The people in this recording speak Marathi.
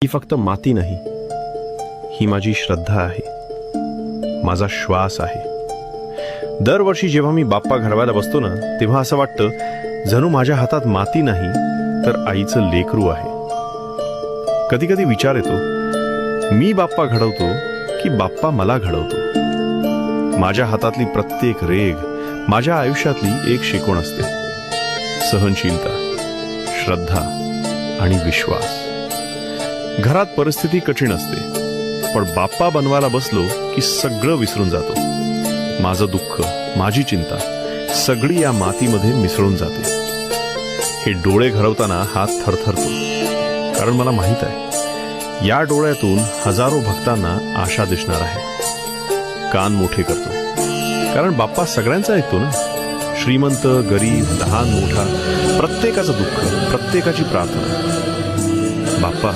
ही फक्त माती नाही, ही माझी श्रद्धा आहे, माझा श्वास आहे. दरवर्षी जेव्हा मी बाप्पा घडवायला बसतो ना, तेव्हा असं वाटतं जणू माझ्या हातात माती नाही तर आईचं लेकरू आहे. कधी कधी विचार येतो, मी बाप्पा घडवतो की बाप्पा मला घडवतो. माझ्या हातातली प्रत्येक रेघ माझ्या आयुष्यातली एक शिकवण असते. सहनशीलता, श्रद्धा आणि विश्वास. घरात परिस्थिती कठीण असते, पण बाप्पा बनवायला बसलो की सगळं विसरून जातो. माझं दुःख, माझी चिंता सगळी या मातीमध्ये मिसळून जाते. हे डोळे घडवताना हात थरथरतो, कारण मला माहित आहे या डोळ्यातून हजारो भक्तांना आशा दिसणार आहे. कान मोठे करतो, कारण बाप्पा सगळ्यांचा ऐकतो ना. श्रीमंत, गरीब, लहान, मोठा, प्रत्येकाचं दुःख, प्रत्येकाची प्रार्थना. बाप्पा